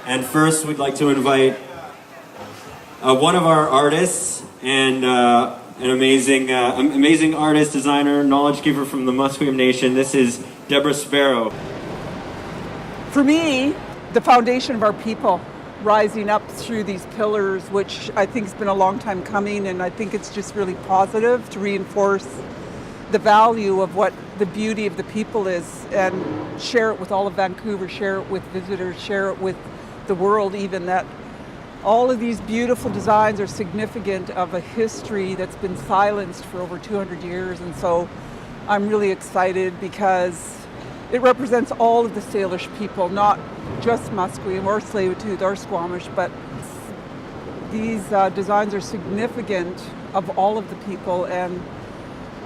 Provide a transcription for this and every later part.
And first, we'd like to invite one of our artists and an amazing artist, designer, knowledge giver from the Musqueam Nation. This is Debra Sparrow. For me, the foundation of our people, rising up through these pillars, which I think has been a long time coming, and I think it's just really positive to reinforce the value of what the beauty of the people is and share it with all of Vancouver, share it with visitors, share it with the world even, that all of these beautiful designs are significant of a history that's been silenced for over 200 years. And so I'm really excited because it represents all of the Salish people, not just Musqueam or Tsleil-Waututh or Squamish, but these designs are significant of all of the people. And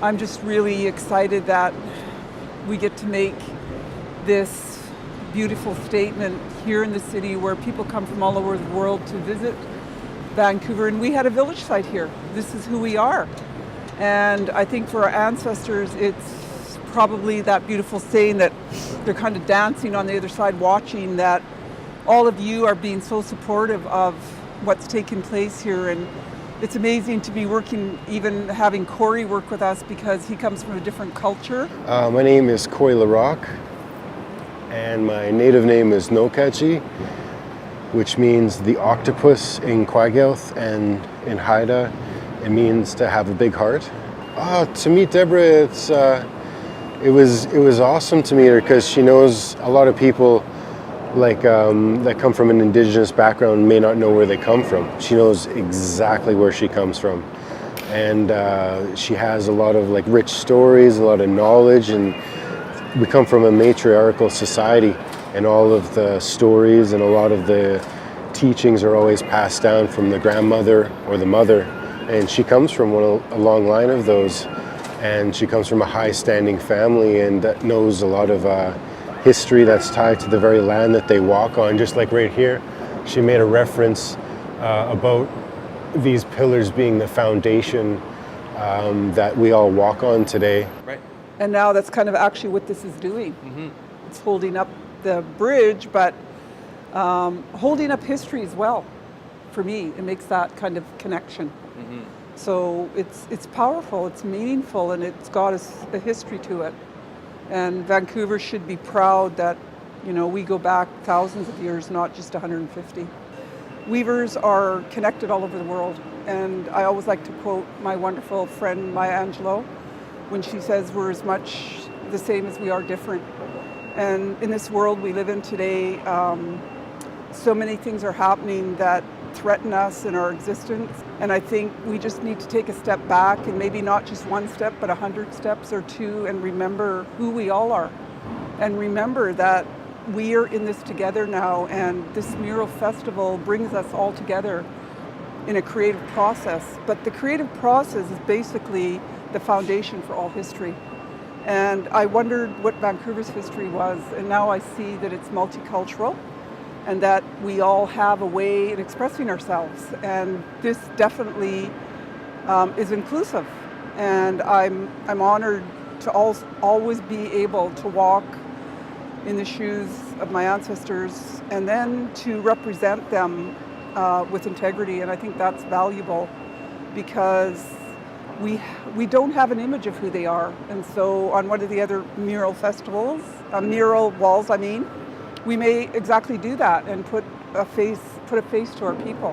I'm just really excited that we get to make this beautiful statement here in the city where people come from all over the world to visit Vancouver. And we had a village site here. This is who we are. And I think for our ancestors, it's probably that beautiful saying that they're kind of dancing on the other side, watching that all of you are being so supportive of what's taking place here. And it's amazing to be working, even having Corey work with us because he comes from a different culture. My name is Corey LaRock, and my native name is xʷməthkվəy, which means the octopus in Quagelth, and in Haida it means to have a big heart. To meet Debra, it was awesome to meet her because she knows a lot of people like that come from an Indigenous background may not know where they come from. She knows exactly where she comes from, and she has a lot of like rich stories, a lot of knowledge, and we come from a matriarchal society, and all of the stories and a lot of the teachings are always passed down from the grandmother or the mother, and she comes from a long line of those, and she comes from a high-standing family and that knows a lot of history that's tied to the very land that they walk on. Just like right here, she made a reference about these pillars being the foundation that we all walk on today. Right. And now that's kind of actually what this is doing. Mm-hmm. It's holding up the bridge, but holding up history as well. For me, it makes that kind of connection. Mm-hmm. So it's powerful, it's meaningful, and it's got a history to it. And Vancouver should be proud that, you know, we go back thousands of years, not just 150. Weavers are connected all over the world. And I always like to quote my wonderful friend Maya Angelou when she says we're as much the same as we are different. And in this world we live in today, so many things are happening that threaten us in our existence. And I think we just need to take a step back, and maybe not just one step, but 100 steps or two, and remember who we all are. And remember that we are in this together now, and this Mural Festival brings us all together in a creative process. But the creative process is basically the foundation for all history. And I wondered what Vancouver's history was, and now I see that it's multicultural and that we all have a way of expressing ourselves. And this definitely is inclusive. And I'm honored to always be able to walk in the shoes of my ancestors and then to represent them with integrity. And I think that's valuable because we don't have an image of who they are. And so on one of the other mural festivals, mural walls, we may exactly do that and put a face to our people.